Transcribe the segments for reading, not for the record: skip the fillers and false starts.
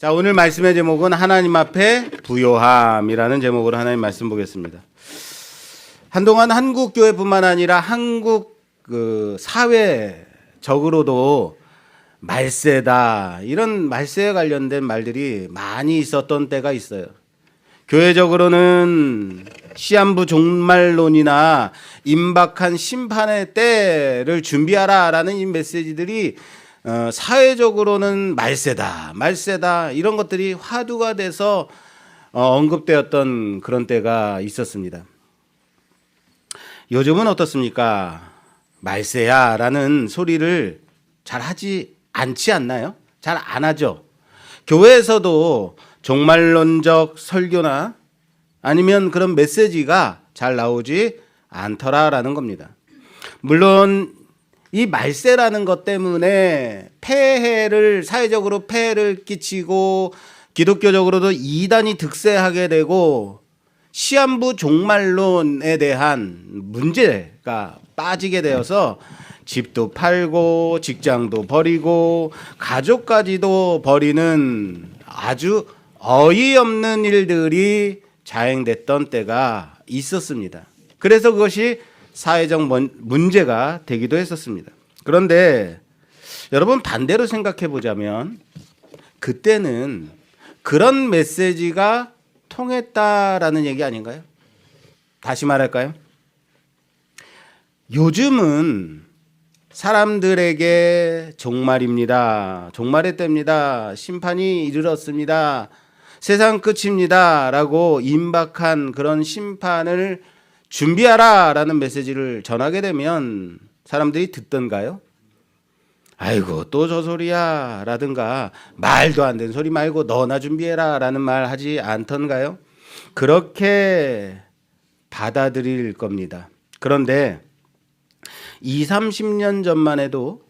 자, 오늘 말씀의 제목은 하나님 앞에 부요함이라는 제목으로 하나님 말씀 보겠습니다. 한동안 한국 교회뿐만 아니라 한국 사회적으로도 말세다, 이런 말세에 관련된 말들이 많이 있었던 때가 있어요. 교회적으로는 시한부 종말론이나 임박한 심판의 때를 준비하라라는 이 메시지들이 사회적으로는 말세다 이런 것들이 화두가 돼서 언급되었던 그런 때가 있었습니다. 요즘은 어떻습니까? 말세야라는 소리를 잘 하지 않지 않나요? 잘 안 하죠. 교회에서도 종말론적 설교나 아니면 그런 메시지가 잘 나오지 않더라라는 겁니다. 물론 이 말세라는 것 때문에 사회적으로 폐해를 끼치고 기독교적으로도 이단이 득세하게 되고 시한부 종말론에 대한 문제가 빠지게 되어서 집도 팔고 직장도 버리고 가족까지도 버리는 아주 어이없는 일들이 자행됐던 때가 있었습니다. 그래서 그것이 사회적 문제가 되기도 했었습니다. 그런데 여러분, 반대로 생각해 보자면 그때는 그런 메시지가 통했다라는 얘기 아닌가요? 다시 말할까요? 요즘은 사람들에게 종말입니다, 종말의 때입니다, 심판이 이르렀습니다, 세상 끝입니다 라고 임박한 그런 심판을 준비하라라는 메시지를 전하게 되면 사람들이 듣던가요? 아이고 또 저 소리야 라든가 말도 안 되는 소리 말고 너나 준비해라 라는 말 하지 않던가요? 그렇게 받아들일 겁니다. 그런데 20-30년 전만 해도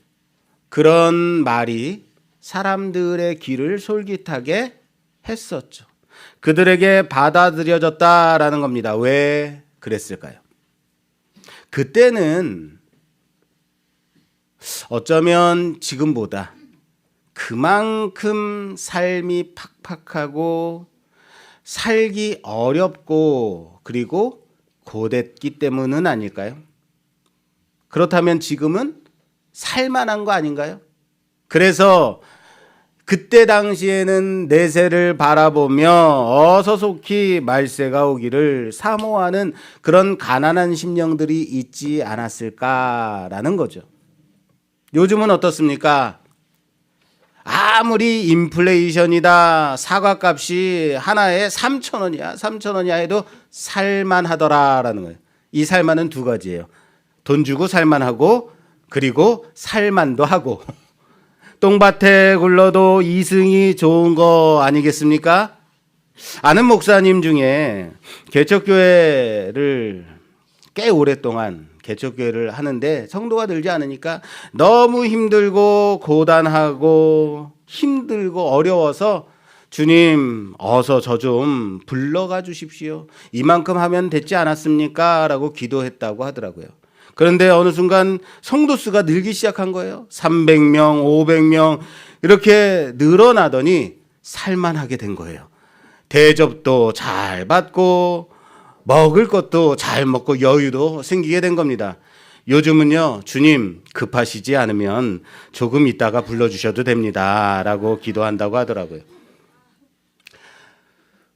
그런 말이 사람들의 귀를 솔깃하게 했었죠. 그들에게 받아들여졌다라는 겁니다. 왜 그랬을까요? 그때는 어쩌면 지금보다 그만큼 삶이 팍팍하고 살기 어렵고 그리고 고됐기 때문은 아닐까요? 그렇다면 지금은 살만한 거 아닌가요? 그래서 그때 당시에는 내세를 바라보며 어서 속히 말세가 오기를 사모하는 그런 가난한 심령들이 있지 않았을까라는 거죠. 요즘은 어떻습니까? 아무리 인플레이션이다, 사과값이 하나에 3,000원이야 해도 살만하더라라는 거예요. 이 살만은 두 가지예요. 돈 주고 살만하고 그리고 살만도 하고. 똥밭에 굴러도 이승이 좋은 거 아니겠습니까? 아는 목사님 중에 개척교회를 꽤 오랫동안 개척교회를 하는데 성도가 늘지 않으니까 너무 힘들고 고단하고 힘들고 어려워서 주님 어서 저 좀 불러가 주십시오. 이만큼 하면 됐지 않았습니까? 라고 기도했다고 하더라고요. 그런데 어느 순간 성도 수가 늘기 시작한 거예요. 300명, 500명 이렇게 늘어나더니 살만하게 된 거예요. 대접도 잘 받고 먹을 것도 잘 먹고 여유도 생기게 된 겁니다. 요즘은요, 주님 급하시지 않으면 조금 있다가 불러주셔도 됩니다 라고 기도한다고 하더라고요.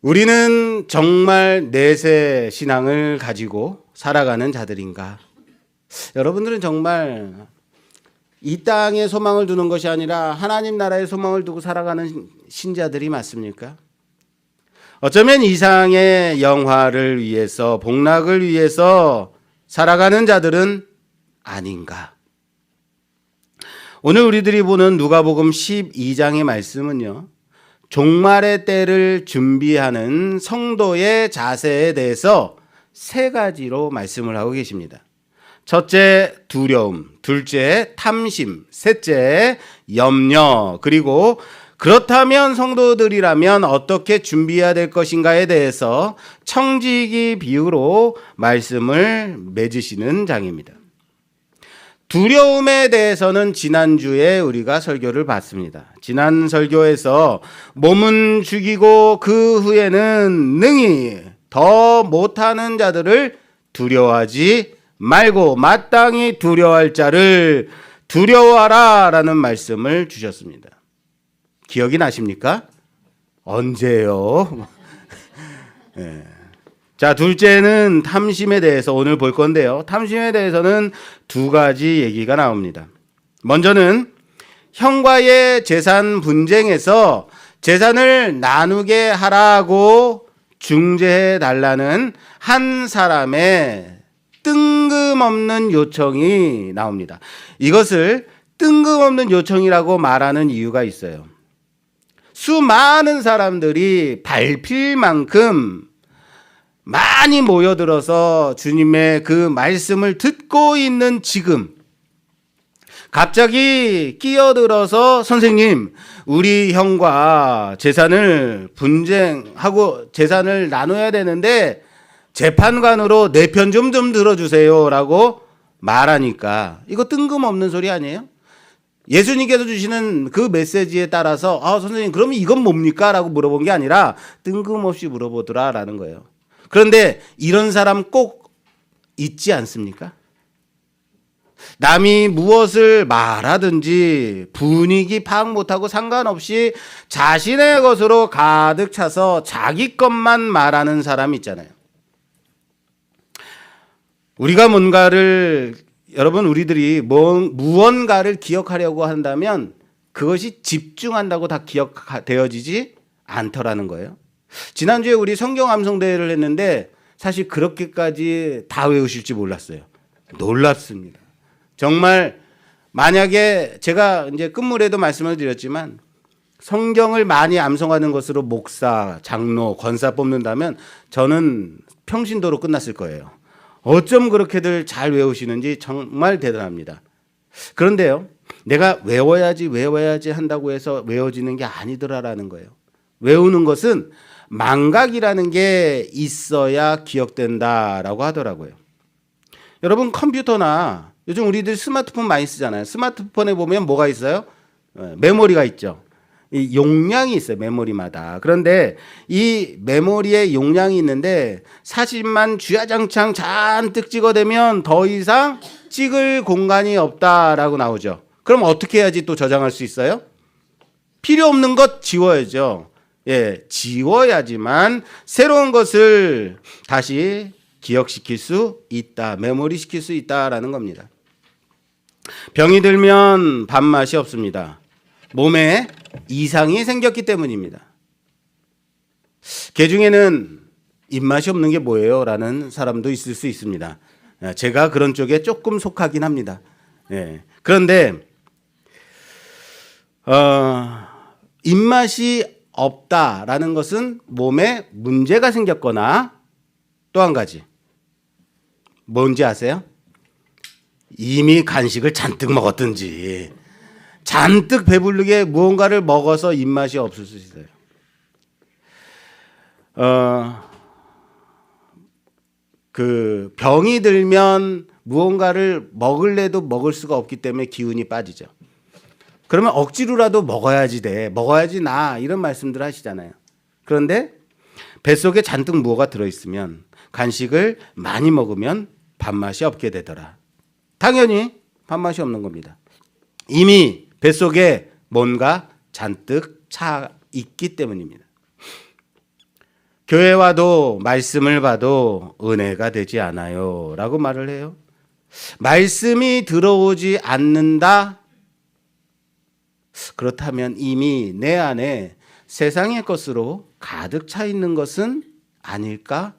우리는 정말 내세 신앙을 가지고 살아가는 자들인가? 여러분들은 정말 이 땅에 소망을 두는 것이 아니라 하나님 나라에 소망을 두고 살아가는 신자들이 맞습니까? 어쩌면 이상의 영화를 위해서, 복락을 위해서 살아가는 자들은 아닌가? 오늘 우리들이 보는 누가복음 12장의 말씀은요, 종말의 때를 준비하는 성도의 자세에 대해서 세 가지로 말씀을 하고 계십니다. 첫째, 두려움. 둘째, 탐심. 셋째, 염려. 그리고 그렇다면 성도들이라면 어떻게 준비해야 될 것인가에 대해서 청지기 비유로 말씀을 맺으시는 장입니다. 두려움에 대해서는 지난주에 우리가 설교를 봤습니다. 지난 설교에서 몸은 죽이고 그 후에는 능히 더 못하는 자들을 두려워하지 말고 마땅히 두려워할 자를 두려워하라 라는 말씀을 주셨습니다. 기억이 나십니까? 언제요? 네. 자, 둘째는 탐심에 대해서 오늘 볼 건데요. 탐심에 대해서는 두 가지 얘기가 나옵니다. 먼저는 형과의 재산 분쟁에서 재산을 나누게 하라고 중재해 달라는 한 사람의 뜬금없는 요청이 나옵니다. 이것을 뜬금없는 요청이라고 말하는 이유가 있어요. 수많은 사람들이 밟힐 만큼 많이 모여들어서 주님의 그 말씀을 듣고 있는 지금 갑자기 끼어들어서 선생님, 우리 형과 재산을 분쟁하고 재산을 나눠야 되는데 재판관으로 내 편 좀 들어주세요 라고 말하니까 이거 뜬금없는 소리 아니에요? 예수님께서 주시는 그 메시지에 따라서 선생님 그러면 이건 뭡니까? 라고 물어본 게 아니라 뜬금없이 물어보더라 라는 거예요. 그런데 이런 사람 꼭 있지 않습니까? 남이 무엇을 말하든지 분위기 파악 못하고 상관없이 자신의 것으로 가득 차서 자기 것만 말하는 사람 있잖아요. 우리가 여러분 우리들이 무언가를 기억하려고 한다면 그것이 집중한다고 다 기억되어지지 않더라는 거예요. 지난주에 우리 성경 암송대회를 했는데 사실 그렇게까지 다 외우실지 몰랐어요. 놀랍습니다. 정말 만약에 제가 이제 끝물에도 말씀을 드렸지만 성경을 많이 암송하는 것으로 목사, 장로, 권사 뽑는다면 저는 평신도로 끝났을 거예요. 어쩜 그렇게들 잘 외우시는지 정말 대단합니다. 그런데요, 내가 외워야지 한다고 해서 외워지는 게 아니더라라는 거예요. 외우는 것은 망각이라는 게 있어야 기억된다라고 하더라고요. 여러분 컴퓨터나 요즘 우리들 스마트폰 많이 쓰잖아요. 스마트폰에 보면 뭐가 있어요? 메모리가 있죠. 이 용량이 있어요. 메모리마다. 그런데 이 메모리에 용량이 있는데 사진만 쥐야장창 잔뜩 찍어대면 더 이상 찍을 공간이 없다라고 나오죠. 그럼 어떻게 해야지 또 저장할 수 있어요? 필요 없는 것 지워야죠. 지워야지만 새로운 것을 다시 기억시킬 수 있다. 메모리 시킬 수 있다라는 겁니다. 병이 들면 밥맛이 없습니다. 몸에 이상이 생겼기 때문입니다. 개 중에는 입맛이 없는 게 뭐예요? 라는 사람도 있을 수 있습니다. 제가 그런 쪽에 조금 속하긴 합니다. 그런데 입맛이 없다라는 것은 몸에 문제가 생겼거나 또 한 가지 뭔지 아세요? 이미 간식을 잔뜩 먹었든지 잔뜩 배부르게 무언가를 먹어서 입맛이 없을 수 있어요. 그 병이 들면 무언가를 먹을래도 먹을 수가 없기 때문에 기운이 빠지죠. 그러면 억지로라도 먹어야지 나 이런 말씀들 하시잖아요. 그런데 뱃속에 잔뜩 무엇가 들어있으면 간식을 많이 먹으면 밥맛이 없게 되더라. 당연히 밥맛이 없는 겁니다. 이미 뱃속에 뭔가 잔뜩 차 있기 때문입니다. 교회 와도 말씀을 봐도 은혜가 되지 않아요 라고 말을 해요. 말씀이 들어오지 않는다? 그렇다면 이미 내 안에 세상의 것으로 가득 차 있는 것은 아닐까?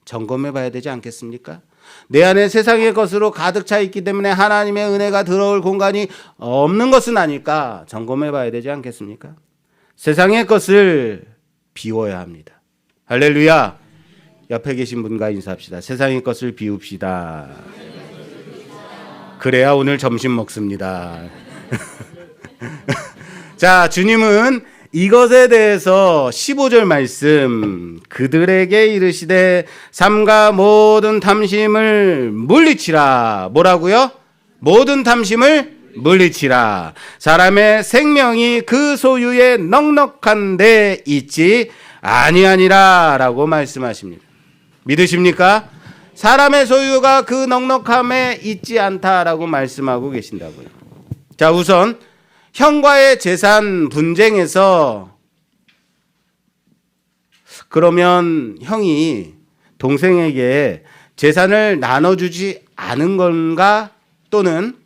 점검해 봐야 되지 않겠습니까? 내 안에 세상의 것으로 가득 차 있기 때문에 하나님의 은혜가 들어올 공간이 없는 것은 아닐까? 점검해 봐야 되지 않겠습니까? 세상의 것을 비워야 합니다. 할렐루야. 옆에 계신 분과 인사합시다. 세상의 것을 비웁시다. 그래야 오늘 점심 먹습니다. 자, 주님은 이것에 대해서 15절 말씀, 그들에게 이르시되 삼가 모든 탐심을 물리치라. 뭐라고요? 모든 탐심을 물리치라. 사람의 생명이 그 소유에 넉넉한 데 있지 아니하니라 라고 말씀하십니다. 믿으십니까? 사람의 소유가 그 넉넉함에 있지 않다라고 말씀하고 계신다고요. 자, 우선 형과의 재산 분쟁에서 그러면 형이 동생에게 재산을 나눠주지 않은 건가? 또는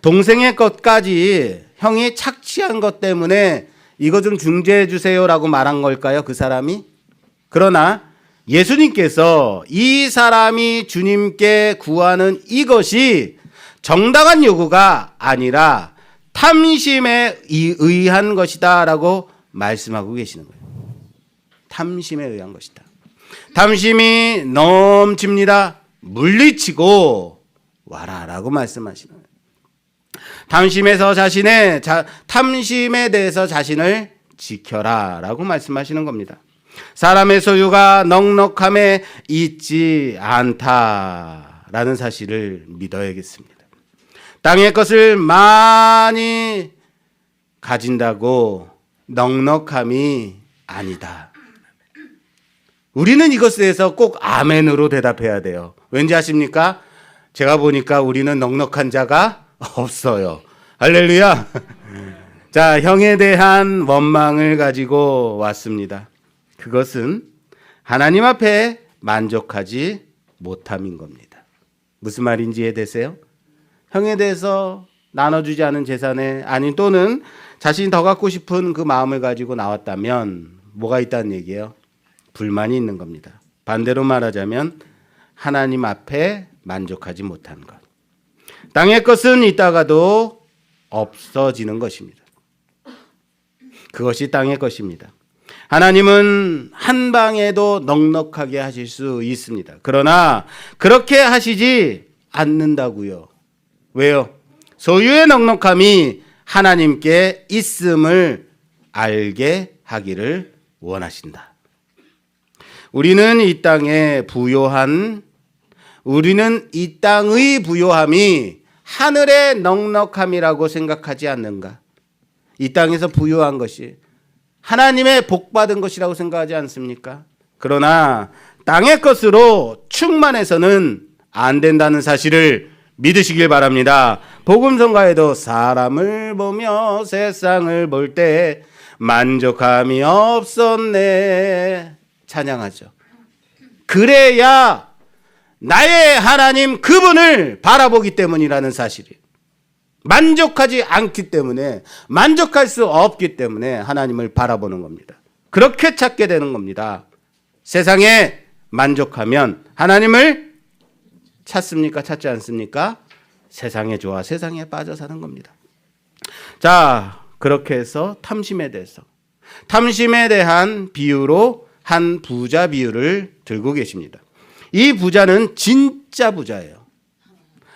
동생의 것까지 형이 착취한 것 때문에 이거 좀 중재해 주세요라고 말한 걸까요? 그 사람이? 그러나 예수님께서 이 사람이 주님께 구하는 이것이 정당한 요구가 아니라 탐심에 의한 것이다 라고 말씀하고 계시는 거예요. 탐심에 의한 것이다. 탐심이 넘칩니다. 물리치고 와라 라고 말씀하시는 거예요. 탐심에 대해서 자신을 지켜라 라고 말씀하시는 겁니다. 사람의 소유가 넉넉함에 있지 않다라는 사실을 믿어야겠습니다. 땅의 것을 많이 가진다고 넉넉함이 아니다. 우리는 이것에 대해서 꼭 아멘으로 대답해야 돼요. 왠지 아십니까? 제가 보니까 우리는 넉넉한 자가 없어요. 할렐루야. 자, 형에 대한 원망을 가지고 왔습니다. 그것은 하나님 앞에 만족하지 못함인 겁니다. 무슨 말인지 이해되세요? 형에 대해서 나눠주지 않은 재산에 아니 또는 자신이 더 갖고 싶은 그 마음을 가지고 나왔다면 뭐가 있다는 얘기예요? 불만이 있는 겁니다. 반대로 말하자면 하나님 앞에 만족하지 못한 것. 땅의 것은 있다가도 없어지는 것입니다. 그것이 땅의 것입니다. 하나님은 한 방에도 넉넉하게 하실 수 있습니다. 그러나 그렇게 하시지 않는다고요. 왜요? 소유의 넉넉함이 하나님께 있음을 알게 하기를 원하신다. 우리는 이 땅의 부요함이 하늘의 넉넉함이라고 생각하지 않는가? 이 땅에서 부요한 것이 하나님의 복받은 것이라고 생각하지 않습니까? 그러나 땅의 것으로 충만해서는 안 된다는 사실을 믿으시길 바랍니다. 복음성가에도 사람을 보며 세상을 볼 때 만족함이 없었네 찬양하죠. 그래야 나의 하나님 그분을 바라보기 때문이라는 사실이에요. 만족하지 않기 때문에, 만족할 수 없기 때문에 하나님을 바라보는 겁니다. 그렇게 찾게 되는 겁니다. 세상에 만족하면 하나님을 찾습니까? 찾지 않습니까? 세상에 좋아, 세상에 빠져 사는 겁니다. 자, 그렇게 해서 탐심에 대한 비유로 한 부자 비유를 들고 계십니다. 이 부자는 진짜 부자예요.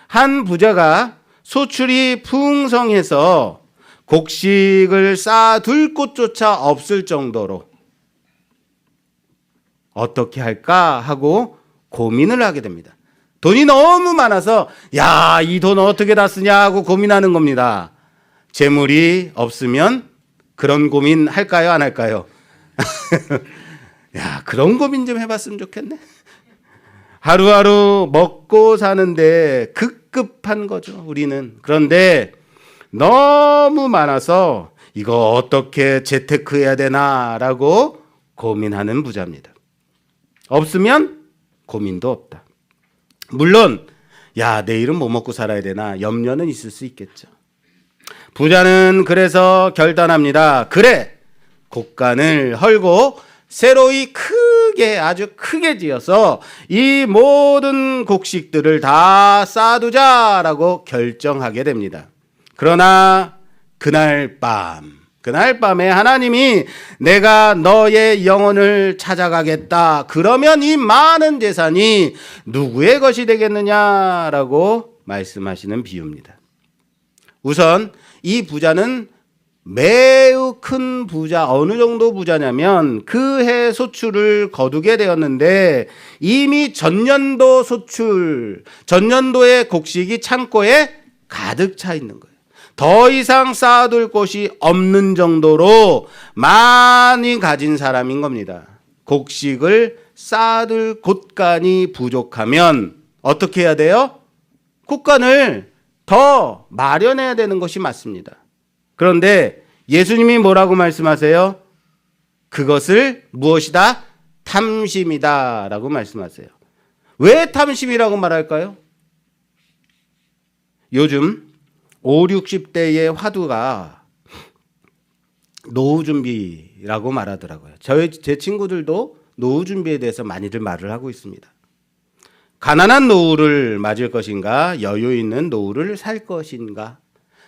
한 부자가 소출이 풍성해서 곡식을 쌓아둘 곳조차 없을 정도로 어떻게 할까 하고 고민을 하게 됩니다. 돈이 너무 많아서 야, 이 돈 어떻게 다 쓰냐 하고 고민하는 겁니다. 재물이 없으면 그런 고민 할까요? 안 할까요? 야, 그런 고민 좀 해봤으면 좋겠네. 하루하루 먹고 사는데 급급한 거죠, 우리는. 그런데 너무 많아서 이거 어떻게 재테크해야 되나라고 고민하는 부자입니다. 없으면 고민도 없다. 물론 야, 내일은 뭐 먹고 살아야 되나 염려는 있을 수 있겠죠. 부자는 그래서 결단합니다. 그래, 곡간을 헐고 새로이 크게, 아주 크게 지어서 이 모든 곡식들을 다 쌓아두자라고 결정하게 됩니다. 그러나 그날 밤에 하나님이 내가 너의 영혼을 찾아가겠다. 그러면 이 많은 재산이 누구의 것이 되겠느냐라고 말씀하시는 비유입니다. 우선 이 부자는 매우 큰 부자, 어느 정도 부자냐면 그 해 소출을 거두게 되었는데 이미 전년도 소출, 전년도의 곡식이 창고에 가득 차 있는 거예요. 더 이상 쌓아둘 곳이 없는 정도로 많이 가진 사람인 겁니다. 곡식을 쌓아둘 곳간이 부족하면 어떻게 해야 돼요? 곳간을 더 마련해야 되는 것이 맞습니다. 그런데 예수님이 뭐라고 말씀하세요? 그것을 무엇이다? 탐심이다 라고 말씀하세요. 왜 탐심이라고 말할까요? 요즘 5, 60대의 화두가 노후 준비라고 말하더라고요. 제 친구들도 노후 준비에 대해서 많이들 말을 하고 있습니다. 가난한 노후를 맞을 것인가, 여유 있는 노후를 살 것인가.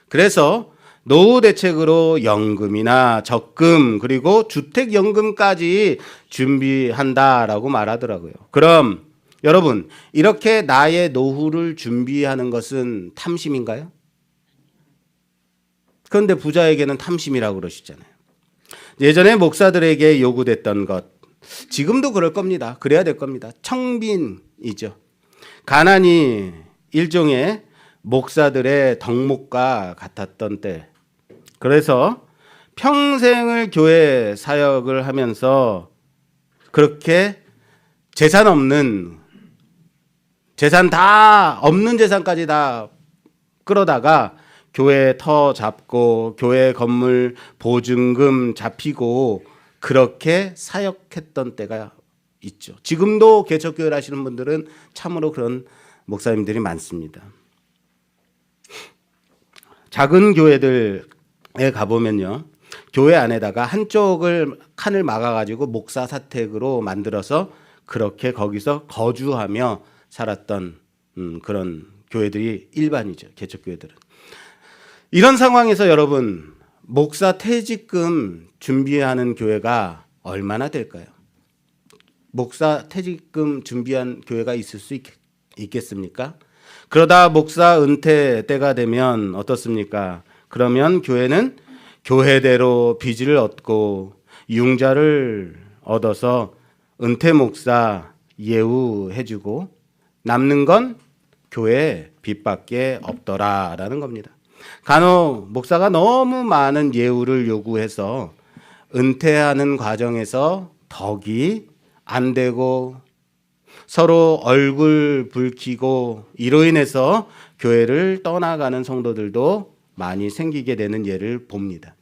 그래서 노후 대책으로 연금이나 적금 그리고 주택연금까지 준비한다라고 말하더라고요. 그럼 여러분, 이렇게 나의 노후를 준비하는 것은 탐심인가요? 그런데 부자에게는 탐심이라고 그러시잖아요. 예전에 목사들에게 요구됐던 것, 지금도 그럴 겁니다. 그래야 될 겁니다. 청빈이죠. 가난이 일종의 목사들의 덕목과 같았던 때, 그래서 평생을 교회 사역을 하면서 그렇게 재산 다 없는 재산까지 다 끌어다가 교회 터 잡고 교회 건물 보증금 잡히고 그렇게 사역했던 때가 있죠. 지금도 개척교회를 하시는 분들은 참으로 그런 목사님들이 많습니다. 작은 교회들에 가보면요, 교회 안에다가 한쪽을 칸을 막아가지고 목사 사택으로 만들어서 그렇게 거기서 거주하며 살았던 그런 교회들이 일반이죠. 개척교회들은. 이런 상황에서 여러분, 목사 퇴직금 준비하는 교회가 얼마나 될까요? 목사 퇴직금 준비한 교회가 있을 수 있겠습니까? 그러다 목사 은퇴 때가 되면 어떻습니까? 그러면 교회는 교회대로 빚을 얻고 융자를 얻어서 은퇴 목사 예우해주고 남는 건 교회 빚밖에 없더라라는 겁니다. 간혹 목사가 너무 많은 예우를 요구해서 은퇴하는 과정에서 덕이 안 되고 서로 얼굴 붉히고 이로 인해서 교회를 떠나가는 성도들도 많이 생기게 되는 예를 봅니다.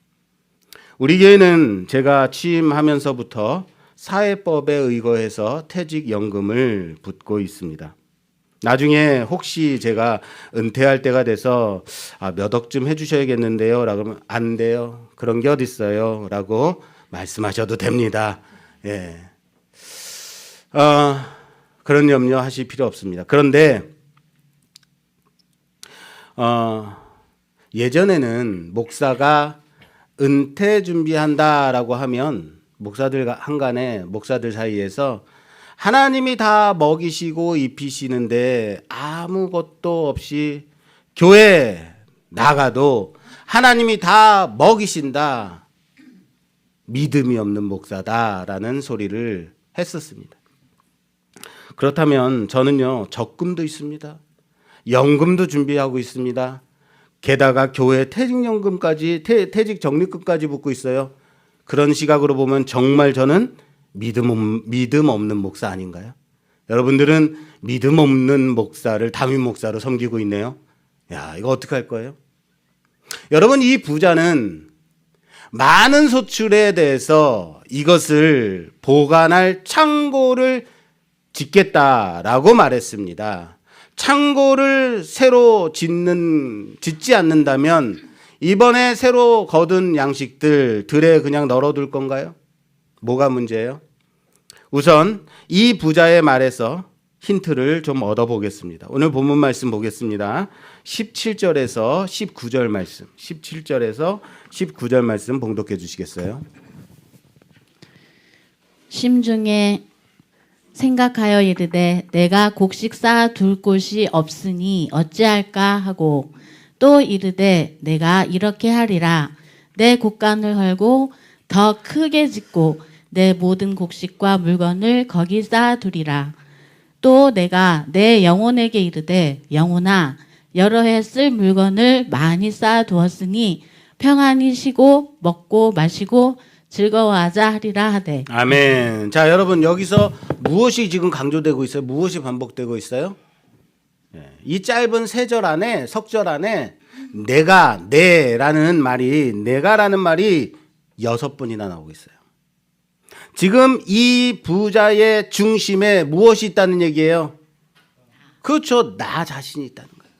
우리 교회는 제가 취임하면서부터 사회법에 의거해서 퇴직연금을 붓고 있습니다. 나중에 혹시 제가 은퇴할 때가 돼서 몇 억쯤 해주셔야겠는데요 라고 하면 안 돼요. 그런 게 어딨어요 라고 말씀하셔도 됩니다. 예. 그런 염려하실 필요 없습니다. 그런데 예전에는 목사가 은퇴 준비한다라고 하면 목사들 한간에 목사들 사이에서 하나님이 다 먹이시고 입히시는데 아무것도 없이 교회 나가도 하나님이 다 먹이신다, 믿음이 없는 목사다라는 소리를 했었습니다. 그렇다면 저는요, 적금도 있습니다. 연금도 준비하고 있습니다. 게다가 교회 퇴직연금까지, 퇴직 적립금까지 붓고 있어요. 그런 시각으로 보면 정말 저는 믿음 없는 목사 아닌가요? 여러분들은 믿음 없는 목사를 담임 목사로 섬기고 있네요. 야, 이거 어떻게 할 거예요? 여러분, 이 부자는 많은 소출에 대해서 이것을 보관할 창고를 짓겠다라고 말했습니다. 창고를 새로 짓지 않는다면 이번에 새로 거둔 양식들 들에 그냥 널어둘 건가요? 뭐가 문제예요? 우선 이 부자의 말에서 힌트를 좀 얻어보겠습니다. 오늘 본문 말씀 보겠습니다. 17절에서 19절 말씀, 17절에서 19절 말씀 봉독해 주시겠어요? 심중에 생각하여 이르되 내가 곡식 쌓아 둘 곳이 없으니 어찌할까 하고 또 이르되 내가 이렇게 하리라. 내 곳간을 헐고 더 크게 짓고 내 모든 곡식과 물건을 거기 쌓아두리라. 또 내가 내 영혼에게 이르되 영혼아 여러 해 쓸 물건을 많이 쌓아두었으니 평안히 쉬고 먹고 마시고 즐거워하자 하리라 하되. 아멘. 자, 여러분 여기서 무엇이 지금 강조되고 있어요? 무엇이 반복되고 있어요? 이 짧은 세 절 안에, 석절 안에 내가, 내라는 말이, 내가라는 말이 6번이나 나오고 있어요. 지금 이 부자의 중심에 무엇이 있다는 얘기예요? 그렇죠. 나 자신이 있다는 거예요.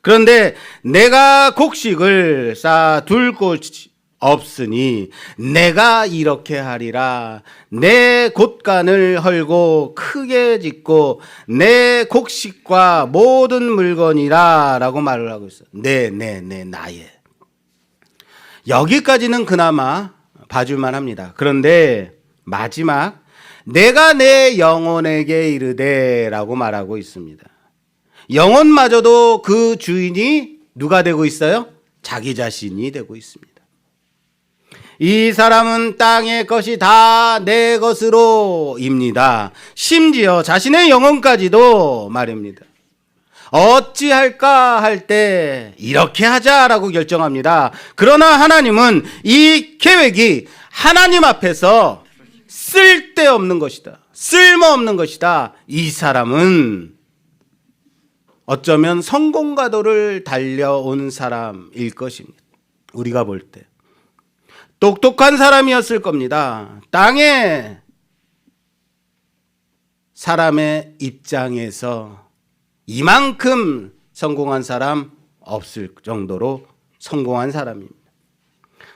그런데 내가 곡식을 쌓아둘 곳이 없으니 내가 이렇게 하리라. 내 곳간을 헐고 크게 짓고 내 곡식과 모든 물건이라 라고 말을 하고 있어요. 나의. 여기까지는 그나마 봐줄만 합니다. 그런데 마지막 내가 내 영혼에게 이르되 라고 말하고 있습니다. 영혼마저도 그 주인이 누가 되고 있어요? 자기 자신이 되고 있습니다. 이 사람은 땅의 것이 다 내 것으로입니다. 심지어 자신의 영혼까지도 말입니다. 어찌할까 할 때 이렇게 하자라고 결정합니다. 그러나 하나님은 이 계획이 하나님 앞에서 쓸데없는 것이다. 쓸모없는 것이다. 이 사람은 어쩌면 성공가도를 달려온 사람일 것입니다. 우리가 볼 때. 똑똑한 사람이었을 겁니다. 땅에 사람의 입장에서 이만큼 성공한 사람 없을 정도로 성공한 사람입니다.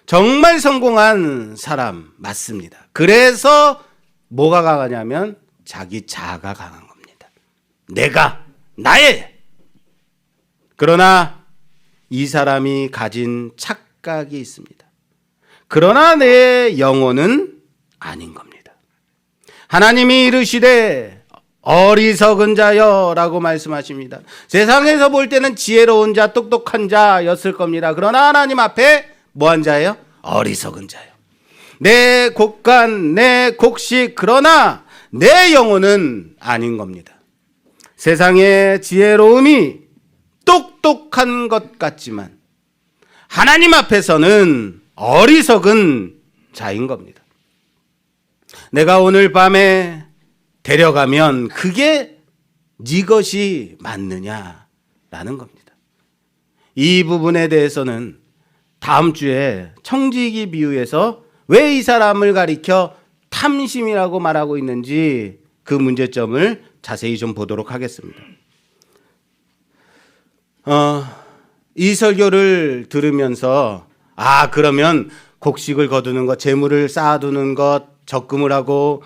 정말 성공한 사람 맞습니다. 그래서 뭐가 강하냐면 자기 자아가 강한 겁니다. 내가, 나의. 그러나 이 사람이 가진 착각이 있습니다. 그러나 내 영혼은 아닌 겁니다. 하나님이 이르시되 어리석은 자여라고 말씀하십니다. 세상에서 볼 때는 지혜로운 자, 똑똑한 자였을 겁니다. 그러나 하나님 앞에 뭐한 자예요? 어리석은 자요. 내 곡간, 내 곡식, 그러나 내 영혼은 아닌 겁니다. 세상의 지혜로움이 똑똑한 것 같지만 하나님 앞에서는 어리석은 자인 겁니다. 내가 오늘 밤에 데려가면 그게 네 것이 맞느냐라는 겁니다. 이 부분에 대해서는 다음 주에 청지기 비유에서 왜 이 사람을 가리켜 탐심이라고 말하고 있는지 그 문제점을 자세히 좀 보도록 하겠습니다. 이 설교를 들으면서 그러면 곡식을 거두는 것, 재물을 쌓아두는 것, 적금을 하고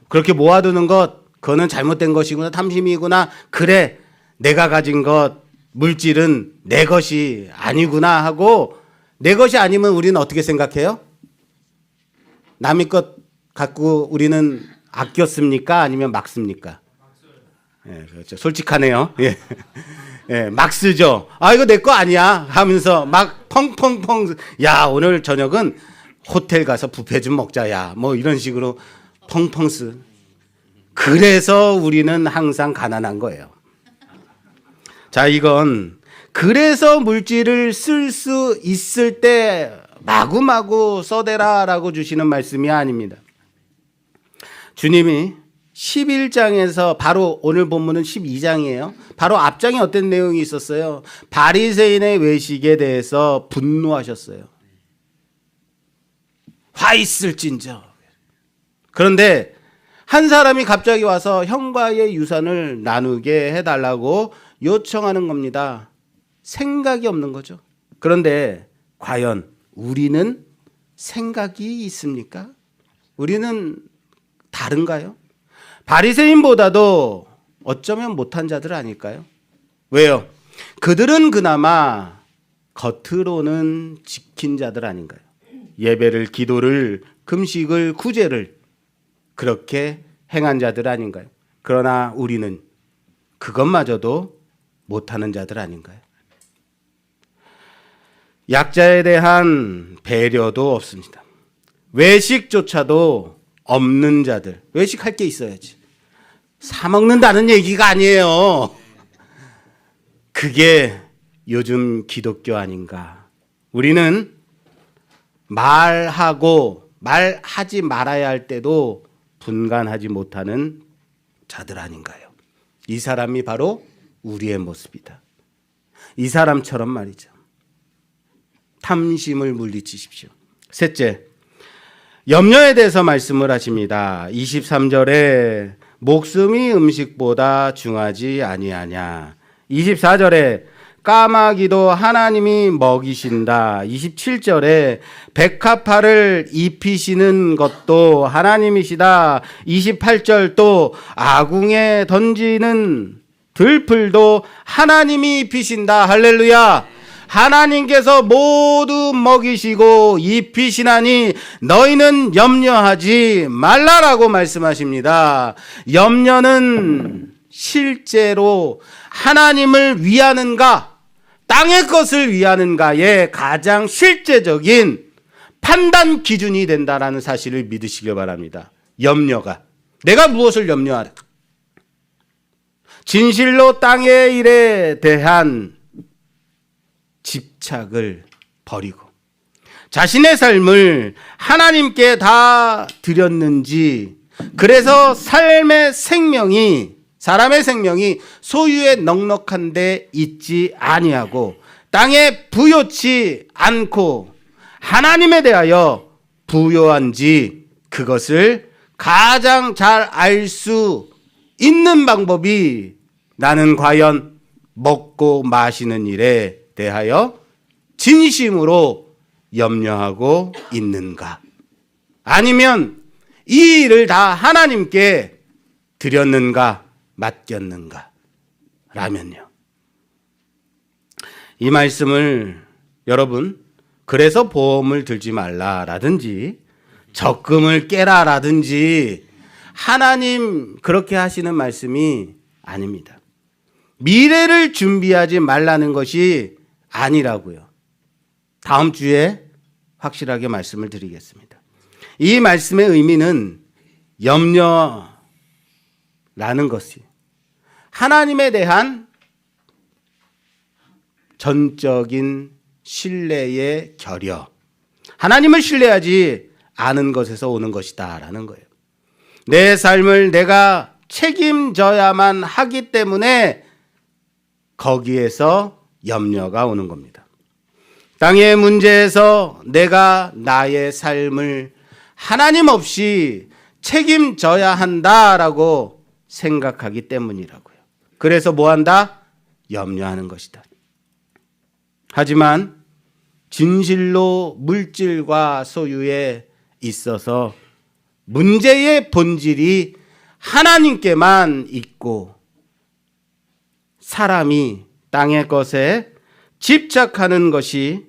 그렇게 모아두는 것, 그거는 잘못된 것이구나, 탐심이구나. 그래, 내가 가진 것, 물질은 내 것이 아니구나 하고, 내 것이 아니면 우리는 어떻게 생각해요? 남의 것 갖고 우리는 아꼈습니까? 아니면 막 씁니까? 예, 그렇죠. 솔직하네요. 예. 예, 막 쓰죠. 이거 내 거 아니야 하면서 막 펑펑펑, 야, 오늘 저녁은 호텔 가서 뷔페 좀 먹자, 야, 뭐 이런 식으로 펑펑 쓰. 그래서 우리는 항상 가난한 거예요. 자, 이건 그래서 물질을 쓸 수 있을 때 마구마구 써대라라고 주시는 말씀이 아닙니다. 주님이 11장에서 바로 오늘 본문은 12장이에요. 바로 앞장에 어떤 내용이 있었어요? 바리새인의 외식에 대해서 분노하셨어요. 화 있을진저. 그런데 한 사람이 갑자기 와서 형과의 유산을 나누게 해달라고 요청하는 겁니다. 생각이 없는 거죠. 그런데 과연 우리는 생각이 있습니까? 우리는 다른가요? 바리새인보다도 어쩌면 못한 자들 아닐까요? 왜요? 그들은 그나마 겉으로는 지킨 자들 아닌가요? 예배를, 기도를, 금식을, 구제를 그렇게 행한 자들 아닌가요? 그러나 우리는 그것마저도 못하는 자들 아닌가요? 약자에 대한 배려도 없습니다. 외식조차도 없는 자들. 외식할 게 있어야지. 사 먹는다는 얘기가 아니에요. 그게 요즘 기독교 아닌가. 우리는 말하지 말아야 할 때도 분간하지 못하는 자들 아닌가요? 이 사람이 바로 우리의 모습이다. 이 사람처럼 말이죠. 탐심을 물리치십시오. 셋째, 염려에 대해서 말씀을 하십니다. 23절에 목숨이 음식보다 중하지 아니하냐. 24절에 까마귀도 하나님이 먹이신다. 27절에 백합화를 입히시는 것도 하나님이시다. 28절 또 아궁에 던지는 들풀도 하나님이 입히신다. 할렐루야. 하나님께서 모두 먹이시고 입히시나니 너희는 염려하지 말라라고 말씀하십니다. 염려는 실제로 하나님을 위하는가, 땅의 것을 위하는가의 가장 실제적인 판단 기준이 된다라는 사실을 믿으시길 바랍니다. 염려가. 내가 무엇을 염려하라? 진실로 땅의 일에 대한 집착을 버리고 자신의 삶을 하나님께 다 드렸는지, 그래서 사람의 생명이 소유에 넉넉한데 있지 아니하고 땅에 부요치 않고 하나님에 대하여 부요한지, 그것을 가장 잘 알 수 있는 방법이 나는 과연 먹고 마시는 일에 대하여 진심으로 염려하고 있는가, 아니면 이 일을 다 하나님께 드렸는가, 맡겼는가 라면요. 이 말씀을 여러분, 그래서 보험을 들지 말라라든지 적금을 깨라라든지 하나님 그렇게 하시는 말씀이 아닙니다. 미래를 준비하지 말라는 것이 아니라고요. 다음 주에 확실하게 말씀을 드리겠습니다. 이 말씀의 의미는 염려라는 것이 하나님에 대한 전적인 신뢰의 결여, 하나님을 신뢰하지 않은 것에서 오는 것이다라는 거예요. 내 삶을 내가 책임져야만 하기 때문에 거기에서 염려가 오는 겁니다. 땅의 문제에서 내가 나의 삶을 하나님 없이 책임져야 한다라고 생각하기 때문이라고요. 그래서 뭐 한다? 염려하는 것이다. 하지만 진실로 물질과 소유에 있어서 문제의 본질이 하나님께만 있고 사람이 땅의 것에 집착하는 것이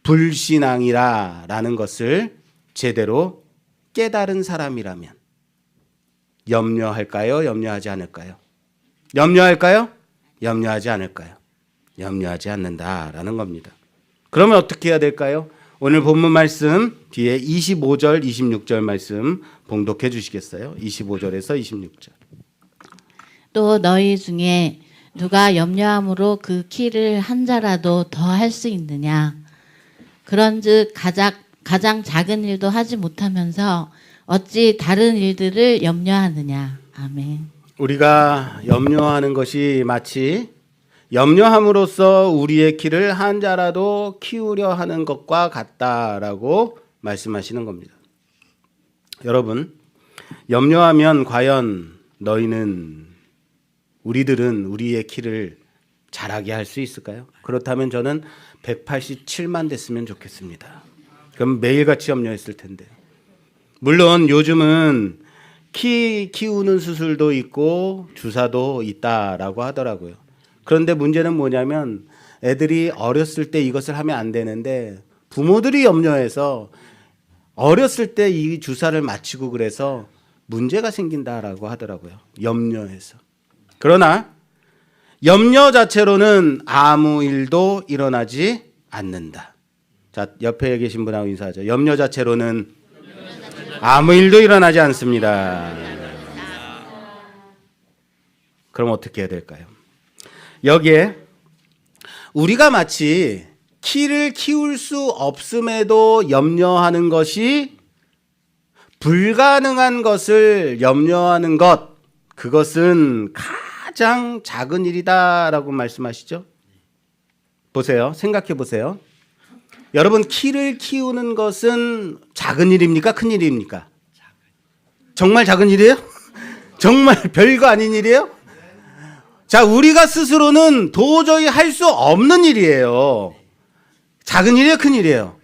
불신앙이라는 것을 제대로 깨달은 사람이라면 염려할까요? 염려하지 않을까요? 염려할까요? 염려하지 않을까요? 염려하지 않는다라는 겁니다. 그러면 어떻게 해야 될까요? 오늘 본문 말씀 뒤에 25절, 26절 말씀 봉독해 주시겠어요? 25절에서 26절. 또 너희 중에 누가 염려함으로 그 키를 한 자라도 더 할 수 있느냐? 그런즉 가장 작은 일도 하지 못하면서 어찌 다른 일들을 염려하느냐? 아멘. 우리가 염려하는 것이 마치 염려함으로써 우리의 키를 한 자라도 키우려 하는 것과 같다라고 말씀하시는 겁니다. 여러분, 염려하면 과연 우리들은 우리의 키를 자라게 할 수 있을까요? 그렇다면 저는 187만 됐으면 좋겠습니다. 그럼 매일같이 염려했을 텐데. 물론 요즘은 키 키우는 수술도 있고 주사도 있다라고 하더라고요. 그런데 문제는 뭐냐면 애들이 어렸을 때 이것을 하면 안 되는데 부모들이 염려해서 어렸을 때 이 주사를 맞히고 그래서 문제가 생긴다라고 하더라고요. 염려해서. 그러나 염려 자체로는 아무 일도 일어나지 않는다. 자, 옆에 계신 분하고 인사하죠. 염려 자체로는 아무 일도 일어나지 않습니다. 그럼 어떻게 해야 될까요? 여기에 우리가 마치 키를 키울 수 없음에도 염려하는 것이 불가능한 것을 염려하는 것, 그것은 가장 작은 일이다라고 말씀하시죠. 보세요. 생각해 보세요. 여러분, 키를 키우는 것은 작은 일입니까? 큰 일입니까? 정말 작은 일이에요? 정말 별거 아닌 일이에요? 자, 우리가 스스로는 도저히 할 수 없는 일이에요. 작은 일이에요? 큰 일이에요?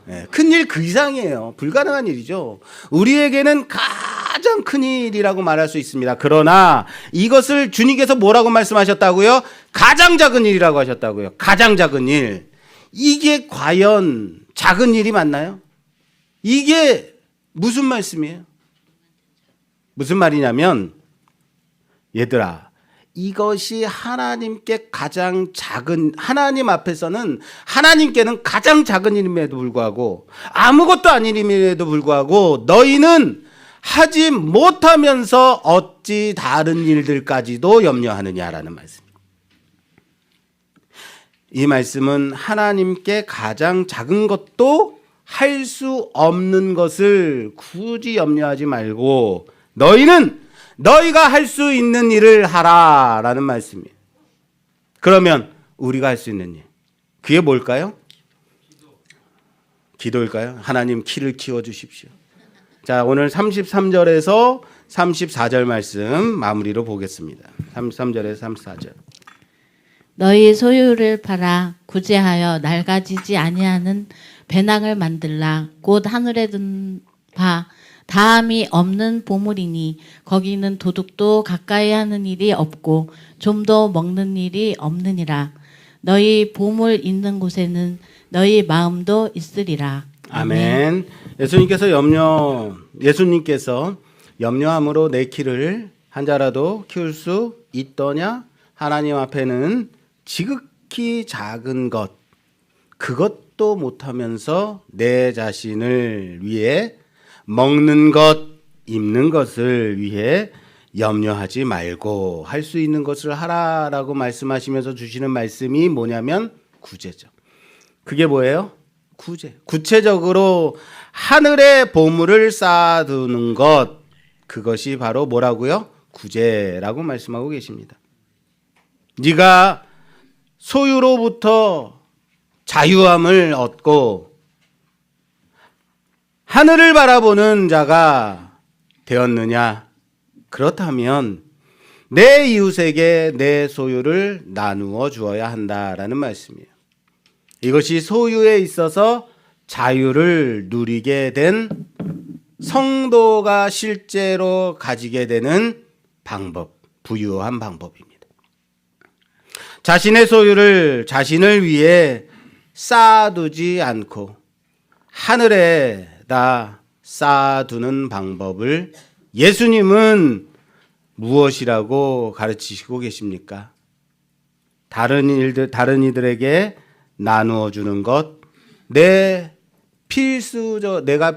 네, 큰일 그 이상이에요. 불가능한 일이죠. 우리에게는 가장 큰 일이라고 말할 수 있습니다. 그러나 이것을 주님께서 뭐라고 말씀하셨다고요? 가장 작은 일이라고 하셨다고요. 가장 작은 일. 이게 과연 작은 일이 맞나요? 이게 무슨 말씀이에요? 무슨 말이냐면, 얘들아, 이것이 하나님께 가장 작은, 하나님 앞에서는 하나님께는 가장 작은 일임에도 불구하고 아무것도 아닌 일임에도 불구하고 너희는 하지 못하면서 어찌 다른 일들까지도 염려하느냐라는 말씀. 이 말씀은 하나님께 가장 작은 것도 할 수 없는 것을 굳이 염려하지 말고 너희가 할 수 있는 일을 하라라는 말씀이에요. 그러면 우리가 할 수 있는 일, 그게 뭘까요? 기도일까요? 하나님 키를 키워주십시오. 자, 오늘 33절에서 34절 말씀 마무리로 보겠습니다. 33절에서 34절. 너희 소유를 팔아 구제하여 낡아지지 아니하는 배낭을 만들라. 곧 하늘에 든 바 다함이 없는 보물이니 거기는 도둑도 가까이 하는 일이 없고 좀도 먹는 일이 없느니라. 너희 보물 있는 곳에는 너희 마음도 있으리라. 아멘. 예수님께서 염려함으로 내 키를 한 자라도 키울 수 있더냐? 하나님 앞에는 지극히 작은 것, 그것도 못하면서 내 자신을 위해 먹는 것, 입는 것을 위해 염려하지 말고 할 수 있는 것을 하라라고 말씀하시면서 주시는 말씀이 뭐냐면 구제죠. 그게 뭐예요? 구제. 구체적으로 하늘의 보물을 쌓아두는 것, 그것이 바로 뭐라고요? 구제라고 말씀하고 계십니다. 네가 소유로부터 자유함을 얻고 하늘을 바라보는 자가 되었느냐? 그렇다면 내 이웃에게 내 소유를 나누어 주어야 한다라는 말씀이에요. 이것이 소유에 있어서 자유를 누리게 된 성도가 실제로 가지게 되는 방법, 부유한 방법입니다. 자신의 소유를 자신을 위해 쌓아두지 않고 하늘에다 쌓아두는 방법을 예수님은 무엇이라고 가르치시고 계십니까? 다른 이들에게 나누어 주는 것, 내가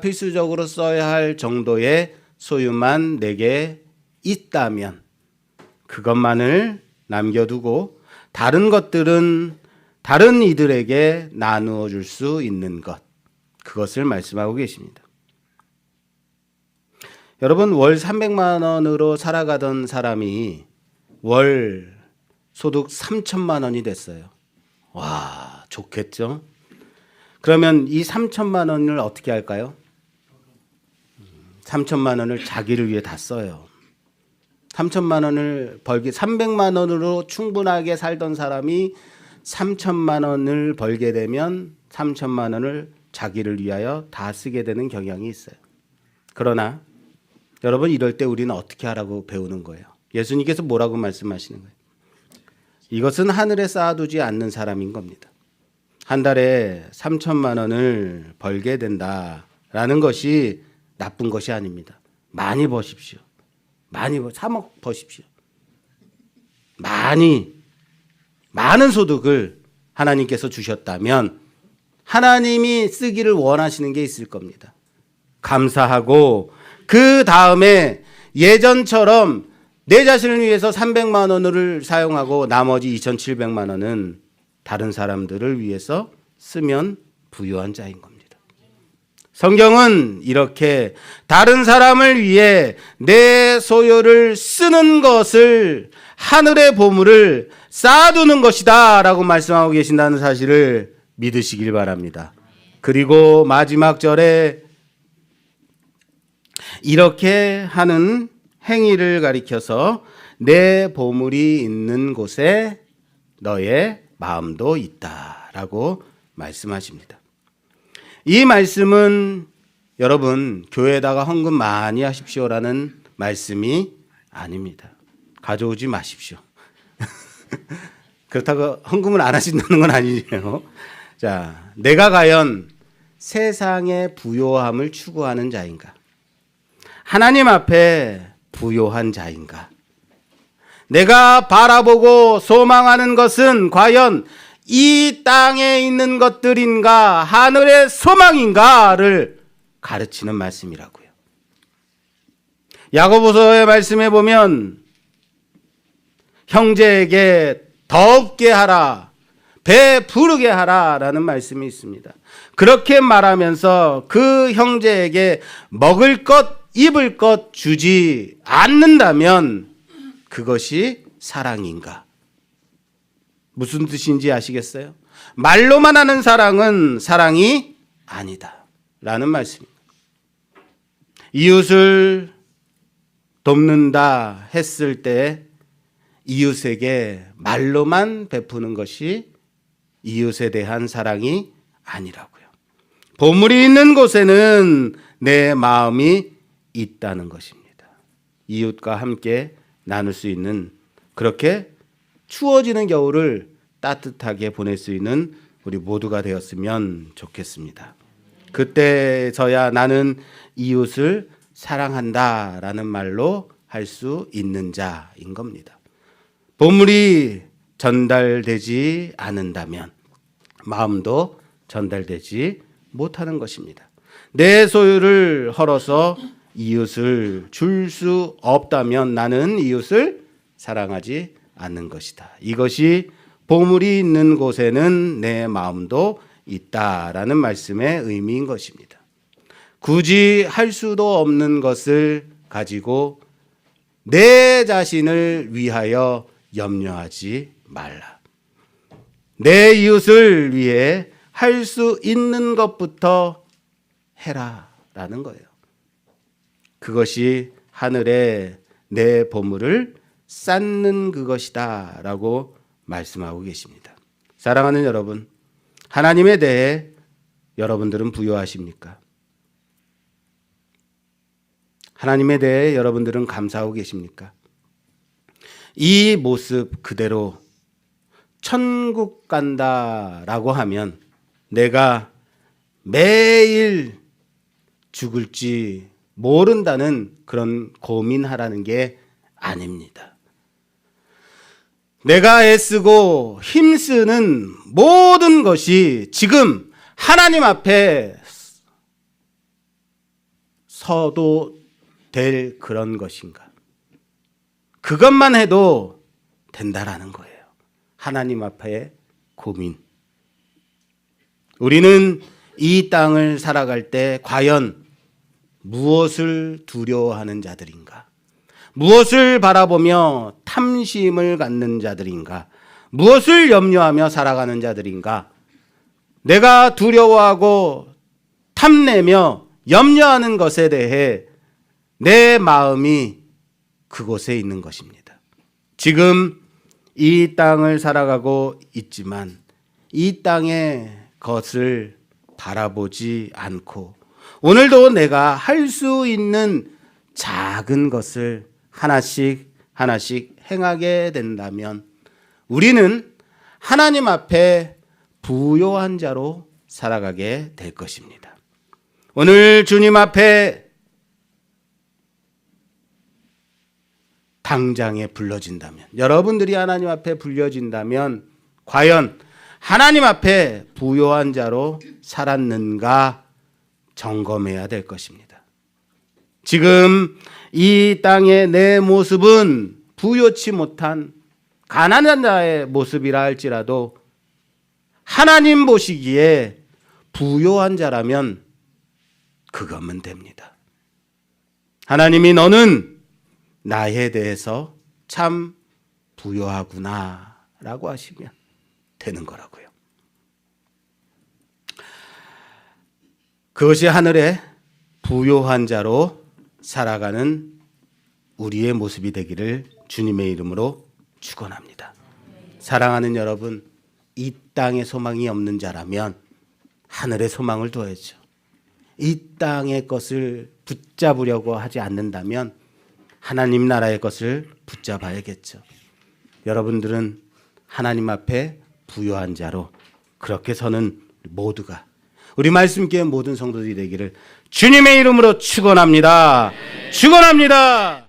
필수적으로 써야 할 정도의 소유만 내게 있다면 그것만을 남겨두고 다른 것들은 다른 이들에게 나누어 줄 수 있는 것, 그것을 말씀하고 계십니다. 여러분, 월 300만 원으로 살아가던 사람이 월 소득 3천만 원이 됐어요. 와, 좋겠죠? 그러면 이 3천만 원을 어떻게 할까요? 3천만 원을 자기를 위해 다 써요. 3천만 원을 300만 원으로 충분하게 살던 사람이 3천만 원을 벌게 되면 3천만 원을 자기를 위하여 다 쓰게 되는 경향이 있어요. 그러나 여러분, 이럴 때 우리는 어떻게 하라고 배우는 거예요? 예수님께서 뭐라고 말씀하시는 거예요? 이것은 하늘에 쌓아두지 않는 사람인 겁니다. 한 달에 3천만 원을 벌게 된다라는 것이 나쁜 것이 아닙니다. 많이 버십시오. 3억 버십시오. 많은 소득을 하나님께서 주셨다면 하나님이 쓰기를 원하시는 게 있을 겁니다. 감사하고 그 다음에 예전처럼 내 자신을 위해서 300만 원을 사용하고 나머지 2,700만 원은 다른 사람들을 위해서 쓰면 부유한 자인 겁니다. 성경은 이렇게 다른 사람을 위해 내 소유를 쓰는 것을 하늘의 보물을 쌓아두는 것이다 라고 말씀하고 계신다는 사실을 믿으시길 바랍니다. 그리고 마지막 절에 이렇게 하는 행위를 가리켜서 내 보물이 있는 곳에 너의 마음도 있다라고 말씀하십니다. 이 말씀은 여러분 교회에다가 헌금 많이 하십시오라는 말씀이 아닙니다. 가져오지 마십시오. 그렇다고 헌금을 안 하신다는 건 아니에요. 자, 내가 과연 세상의 부요함을 추구하는 자인가? 하나님 앞에 부요한 자인가? 내가 바라보고 소망하는 것은 과연 이 땅에 있는 것들인가 하늘의 소망인가를 가르치는 말씀이라고요. 야고보서의 말씀에 보면 형제에게 더 없게 하라, 배 부르게 하라라는 말씀이 있습니다. 그렇게 말하면서 그 형제에게 먹을 것, 입을 것 주지 않는다면 그것이 사랑인가? 무슨 뜻인지 아시겠어요? 말로만 하는 사랑은 사랑이 아니다 라는 말씀입니다. 이웃을 돕는다 했을 때 이웃에게 말로만 베푸는 것이 이웃에 대한 사랑이 아니라고요. 보물이 있는 곳에는 내 마음이 있다는 것입니다. 이웃과 함께 나눌 수 있는, 그렇게 추워지는 겨울을 따뜻하게 보낼 수 있는 우리 모두가 되었으면 좋겠습니다. 그때서야 나는 이웃을 사랑한다라는 말로 할 수 있는 자인 겁니다. 보물이 전달되지 않는다면 마음도 전달되지 못하는 것입니다. 내 소유를 헐어서 이웃을 줄 수 없다면 나는 이웃을 사랑하지 않는 것이다. 이것이 보물이 있는 곳에는 내 마음도 있다라는 말씀의 의미인 것입니다. 굳이 할 수도 없는 것을 가지고 내 자신을 위하여 염려하지 말라. 내 이웃을 위해 할 수 있는 것부터 해라라는 거예요. 그것이 하늘에 내 보물을 쌓는 그것이다 라고 말씀하고 계십니다. 사랑하는 여러분, 하나님에 대해 여러분들은 부요하십니까? 하나님에 대해 여러분들은 감사하고 계십니까? 이 모습 그대로 천국 간다라고 하면 내가 매일 죽을지 모른다는 그런 고민하라는 게 아닙니다. 내가 애쓰고 힘쓰는 모든 것이 지금 하나님 앞에 서도 될 그런 것인가? 그것만 해도 된다라는 거예요. 하나님 앞에 고민. 우리는 이 땅을 살아갈 때 과연 무엇을 두려워하는 자들인가? 무엇을 바라보며 탐심을 갖는 자들인가? 무엇을 염려하며 살아가는 자들인가? 내가 두려워하고 탐내며 염려하는 것에 대해 내 마음이 그곳에 있는 것입니다. 지금 이 땅을 살아가고 있지만 이 땅의 것을 바라보지 않고 오늘도 내가 할 수 있는 작은 것을 하나씩 하나씩 행하게 된다면 우리는 하나님 앞에 부요한 자로 살아가게 될 것입니다. 오늘 주님 앞에 당장에 불러진다면, 여러분들이 하나님 앞에 불려진다면 과연 하나님 앞에 부요한 자로 살았는가 점검해야 될 것입니다. 지금 이 땅의 내 모습은 부요치 못한 가난한 자의 모습이라 할지라도 하나님 보시기에 부요한 자라면 그거면 됩니다. 하나님이 너는 나에 대해서 참 부요하구나 라고 하시면 되는 거라고요. 그것이 하늘에 부요한 자로 살아가는 우리의 모습이 되기를 주님의 이름으로 축원합니다. 사랑하는 여러분, 이 땅에 소망이 없는 자라면 하늘에 소망을 둬야죠. 이 땅의 것을 붙잡으려고 하지 않는다면 하나님 나라의 것을 붙잡아야겠죠. 여러분들은 하나님 앞에 부요한 자로 그렇게 서는 모두가 우리 말씀교회 모든 성도들이 되기를 주님의 이름으로 축원합니다. 축원합니다.